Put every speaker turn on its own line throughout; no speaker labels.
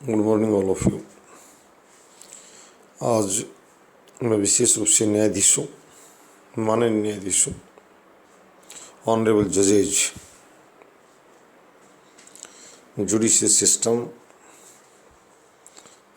Good morning all of you. आज मैं विशेष रूप से न्यायाधीशों, माननीय न्यायाधीशों, ऑनरेबल जजेज, judicial system,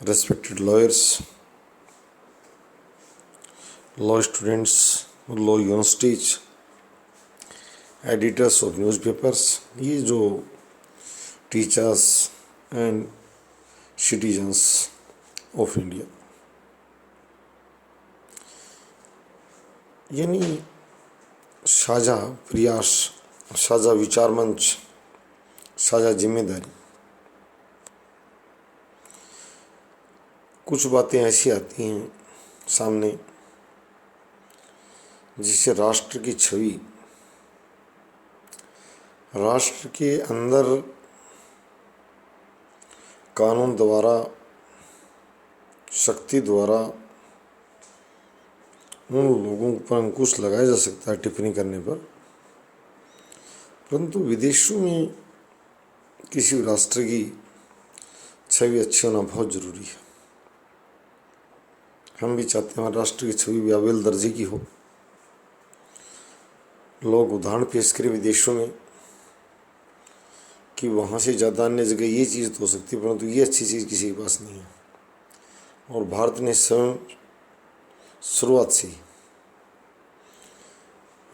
respected lawyers, law students, law universities, editors of newspapers, ये जो teachers and citizens of India, यानी साझा प्रयास, साझा विचार मंच, साझा जिम्मेदारी। कुछ बातें ऐसी आती हैं सामने जिससे राष्ट्र की छवि, राष्ट्र के अंदर कानून द्वारा, शक्ति द्वारा उन लोगों पर अंकुश लगाया जा सकता है टिप्पणी करने पर, परंतु विदेशों में किसी राष्ट्र की छवि अच्छी होना बहुत ज़रूरी है। हम भी चाहते हैं हमारे राष्ट्र की छवि भी अव्वल दर्जे की हो। लोग उदाहरण पेश करें विदेशों में कि वहाँ से ज़्यादा अन्य जगह ये चीज़ तो हो सकती है, परंतु ये अच्छी चीज़ किसी के पास नहीं है। और भारत ने स्वयं शुरुआत से ही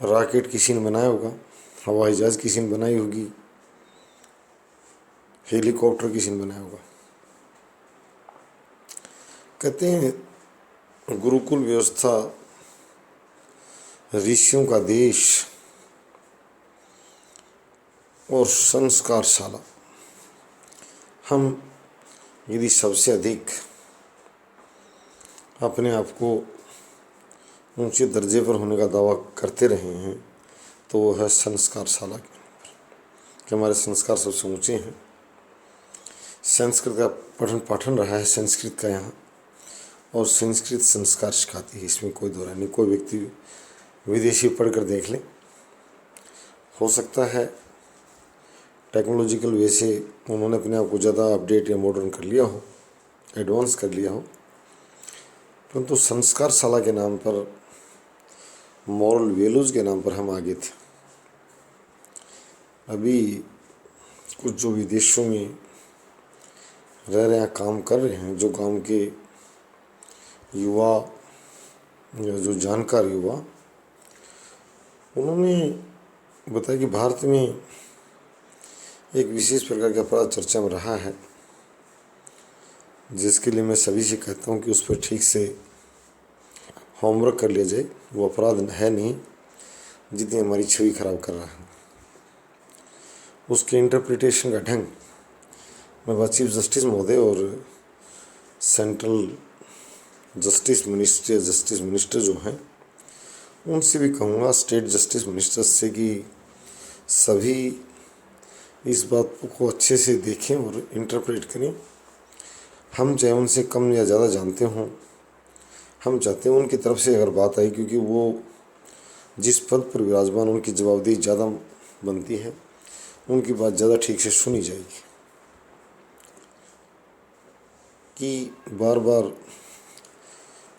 रॉकेट किसी ने बनाया होगा, हवाई जहाज किसी ने बनाई होगी, हेलीकॉप्टर किसी ने बनाया होगा। कहते हैं गुरुकुल व्यवस्था, ऋषियों का देश और संस्कारशाला, हम यदि सबसे अधिक अपने आप को ऊंचे दर्जे पर होने का दावा करते रहे हैं तो वो है संस्कारशाला के कि हमारे संस्कार सबसे ऊंचे हैं। संस्कृत का पठन पाठन रहा है संस्कृत का यहाँ, और संस्कृत संस्कार सिखाती है, इसमें कोई दो राय नहीं। कोई व्यक्ति विदेशी पढ़कर देख ले, हो सकता है टेक्नोलॉजिकल वे से उन्होंने अपने आप को ज़्यादा अपडेट या मॉडर्न कर लिया हो, एडवांस कर लिया हो, परंतु संस्कारशाला के नाम पर, मॉरल वैल्यूज़ के नाम पर हम आगे थे। अभी कुछ जो विदेशों में रह रहे हैं, काम कर रहे हैं, जो गांव के युवा या जो जानकार युवा, उन्होंने बताया कि भारत में एक विशेष प्रकार का अपराध चर्चा में रहा है, जिसके लिए मैं सभी से कहता हूँ कि उस पर ठीक से होमवर्क कर लिया जाए। वो अपराध है नहीं जितनी हमारी छवि खराब कर रहा है। उसके इंटरप्रिटेशन का ढंग मैं चीफ जस्टिस महोदय और सेंट्रल जस्टिस मिनिस्टर जो हैं उनसे भी कहूँगा, स्टेट जस्टिस मिनिस्टर से, कि सभी इस बात को अच्छे से देखें और इंटरप्रेट करें। हम चाहे उनसे कम या ज़्यादा जानते हों, हम चाहते हैं उनकी तरफ से अगर बात आई, क्योंकि वो जिस पद पर विराजमान, उनकी जवाबदेही ज़्यादा बनती है, उनकी बात ज़्यादा ठीक से सुनी जाएगी। कि बार बार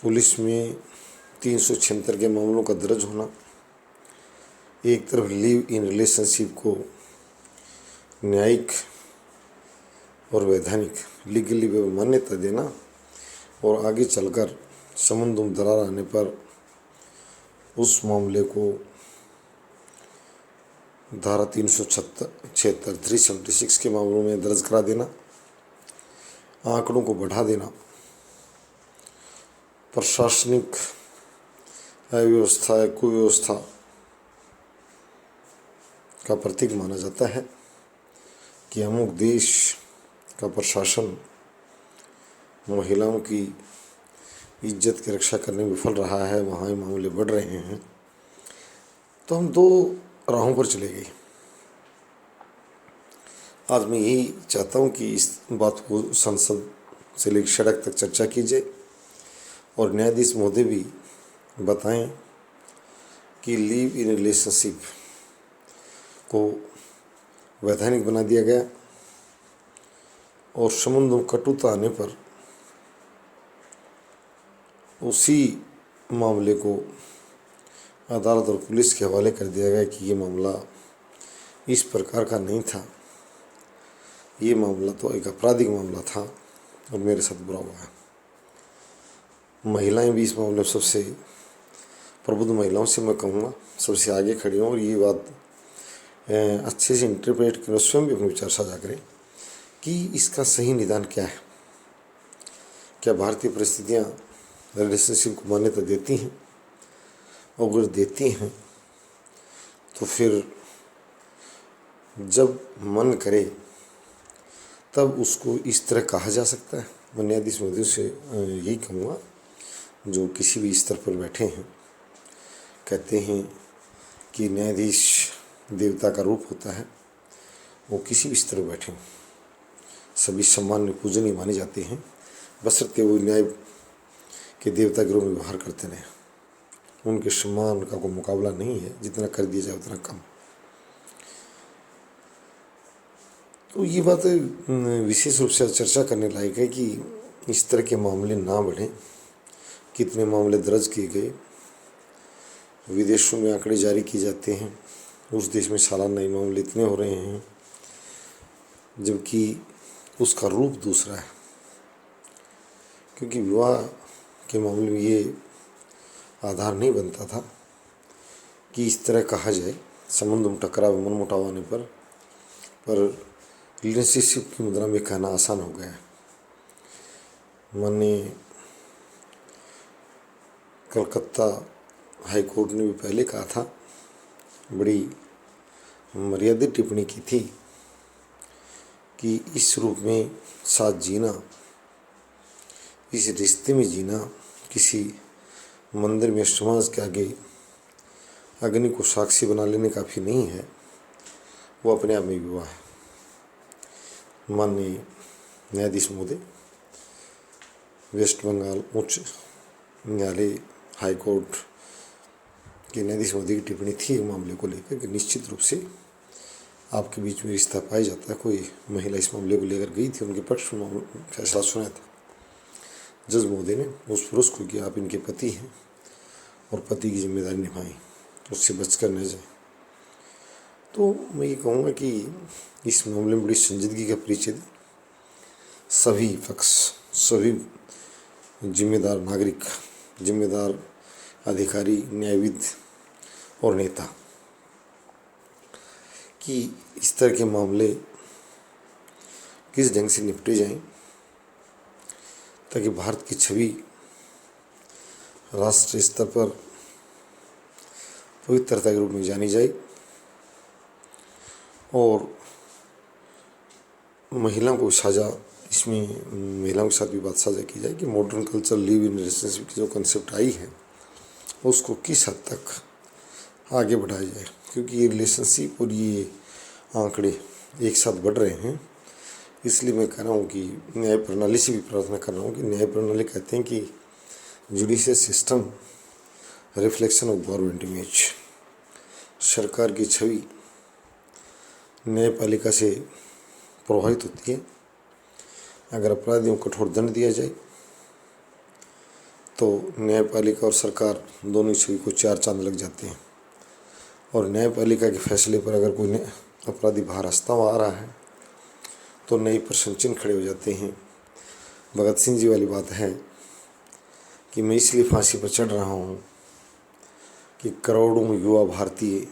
पुलिस में 376 के मामलों का दर्ज होना, एक तरफ लिव इन रिलेशनशिप को न्यायिक और वैधानिक लीगली मान्यता देना, और आगे चलकर संबंधों में दरार आने पर उस मामले को धारा 376 376 के मामलों में दर्ज करा देना, आंकड़ों को बढ़ा देना, प्रशासनिक अव्यवस्था या कुव्यवस्था का प्रतीक माना जाता है कि अमुक देश का प्रशासन महिलाओं की इज्जत की रक्षा करने में विफल रहा है, वहाँ ये मामले बढ़ रहे हैं। तो हम दो राहों पर चले गए। आज मैं यही चाहता हूँ कि इस बात को संसद से लेकर सड़क तक चर्चा की जाए, और न्यायाधीश महोदय भी बताएं कि लिव इन रिलेशनशिप को वैधानिक बना दिया गया, और संबंध में कटुता आने पर उसी मामले को अदालत और पुलिस के हवाले कर दिया गया कि ये मामला इस प्रकार का नहीं था, ये मामला तो एक आपराधिक मामला था और मेरे साथ बुरा हुआ है। महिलाएं भी इस मामले में सबसे प्रबुद्ध महिलाओं से मैं कहूँगा सबसे आगे खड़ी हों और ये बात अच्छे से इंटरप्रेट करें, स्वयं भी अपने विचार साझा करें कि इसका सही निदान क्या है। क्या भारतीय परिस्थितियाँ रिलेशनशिप को मान्यता देती हैं? और अगर देती हैं तो फिर जब मन करे तब उसको इस तरह कहा जा सकता है? मैं न्यायाधीश महोदय से यही कहूँगा जो किसी भी स्तर पर बैठे हैं, कहते हैं कि न्यायाधीश देवता का रूप होता है, वो किसी भी स्तर पर बैठे सभी सम्मान्य पूजनीय माने जाते हैं, बशर्ते वो न्याय के देवता के रूप में व्यवहार करते रहे। उनके सम्मान का कोई मुकाबला नहीं है, जितना कर दिया जाए उतना कम। तो ये बात विशेष रूप से चर्चा करने लायक है कि इस तरह के मामले ना बढ़ें। कितने मामले दर्ज किए गए, विदेशों में आंकड़े जारी किए जाते हैं, उस देश में सालाना नए मामले इतने हो रहे हैं, जबकि उसका रूप दूसरा है। क्योंकि विवाह के मामले में ये आधार नहीं बनता था कि इस तरह कहा जाए, संबंध में टकराव मनमुटाव आने पर रिलेशनशिप की मुद्रा में कहना आसान हो गया है। मैंने कलकत्ता हाई कोर्ट ने भी पहले कहा था, बड़ी मर्यादित टिप्पणी की थी कि इस रूप में साथ जीना, इस रिश्ते में जीना किसी मंदिर में समाज के आगे अग्नि को साक्षी बना लेने काफ़ी नहीं है, वो अपने आप में विवाह है। माननीय न्यायाधीश महोदय, वेस्ट बंगाल उच्च न्यायालय हाई कोर्ट के न्यायाधीश महोदय की टिप्पणी थी मामले को लेकर कि निश्चित रूप से आपके बीच में रिश्ता पाया जाता है। कोई महिला इस मामले को लेकर गई थी, उनके पक्ष में फैसला सुनाया था जज महोदय ने उस पुरुष को कि आप इनके पति हैं और पति की जिम्मेदारी निभाएं, उससे बचकर न जाए। तो मैं ये कहूँगा कि इस मामले में बड़ी संजीदगी का परिचय दे सभी पक्ष, सभी जिम्मेदार नागरिक, जिम्मेदार अधिकारी, न्यायविद और नेता, कि इस तरह के मामले किस ढंग से निपटे जाएं ताकि भारत की छवि राष्ट्रीय स्तर पर पवित्रता के रूप में जानी जाए और महिलाओं को साझा, इसमें महिलाओं के साथ भी बात साझा की जाए कि modern culture live in relationship की जो कंसेप्ट आई है उसको किस हद तक आगे बढ़ाया जाए। क्योंकि ये रिलेशनशिप और ये आंकड़े एक साथ बढ़ रहे हैं, इसलिए मैं कह रहा हूँ कि न्याय प्रणाली से भी प्रार्थना कर रहा हूँ कि न्याय प्रणाली कहते हैं कि judicial system reflection of government image, सरकार की छवि न्यायपालिका से प्रभावित होती है। अगर अपराधियों को कठोर दंड दिया जाए तो न्यायपालिका और सरकार दोनों छवि को चार चांद लग जाते हैं। और न्यायपालिका के फैसले पर अगर कोई अपराधी बाहर रास्ता आ रहा है तो नए प्रश्न चिन्ह खड़े हो जाते हैं। भगत सिंह जी वाली बात है कि मैं इसलिए फांसी पर चढ़ रहा हूँ कि करोड़ों युवा भारतीय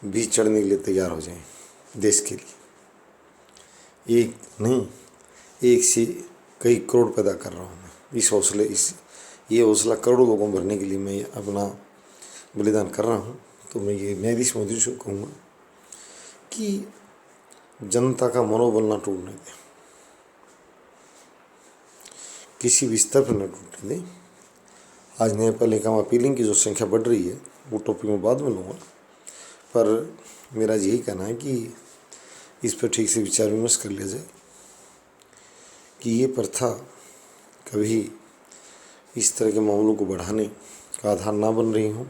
भी चढ़ने के लिए तैयार हो जाएं देश के लिए। एक नहीं, एक से कई करोड़ पैदा कर रहा हूँ मैं। ये हौसला करोड़ों लोगों को भरने के लिए मैं अपना बलिदान कर रहा हूँ। तो मैं ये न्यायाधीश महोदय से कहूँगा कि जनता का मनोबल ना टूटने दें, किसी भी स्तर पर न टूटने दें। आज न्यायपालिका में अपीलिंग की जो संख्या बढ़ रही है वो टॉपिक में बाद में लूँगा, पर मेरा यही कहना है कि इस पर ठीक से विचार विमर्श कर लिया जाए कि ये प्रथा कभी इस तरह के मामलों को बढ़ाने का आधार ना बन रही हो,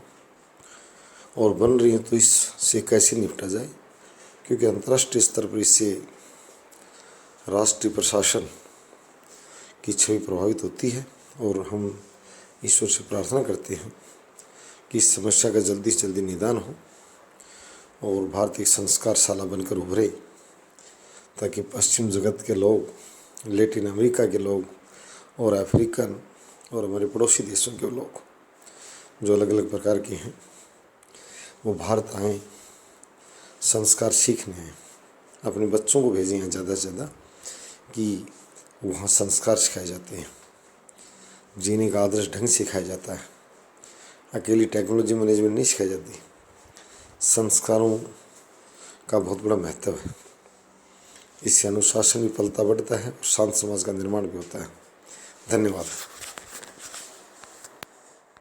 और बन रही हो तो इससे कैसे निपटा जाए। क्योंकि अंतर्राष्ट्रीय स्तर पर इससे राष्ट्रीय प्रशासन की छवि प्रभावित होती है और हम ईश्वर से प्रार्थना करते हैं कि इस समस्या का जल्दी से जल्दी निदान हो और भारत एक संस्कारशाला बनकर उभरे, ताकि पश्चिम जगत के लोग, लैटिन अमेरिका के लोग और अफ्रीकन और हमारे पड़ोसी देशों के लोग जो अलग अलग प्रकार के हैं, वो भारत आएँ, संस्कार सीखने आएँ, अपने बच्चों को भेजें यहाँ ज़्यादा से ज़्यादा कि वहाँ संस्कार सिखाए जाते हैं, जीने का आदर्श ढंग सिखाया जाता है। अकेली टेक्नोलॉजी मैनेजमेंट नहीं सिखाई जाती, संस्कारों का बहुत बड़ा महत्व है। इससे अनुशासन भी पलता बढ़ता है और शांत समाज का निर्माण भी होता है। धन्यवाद।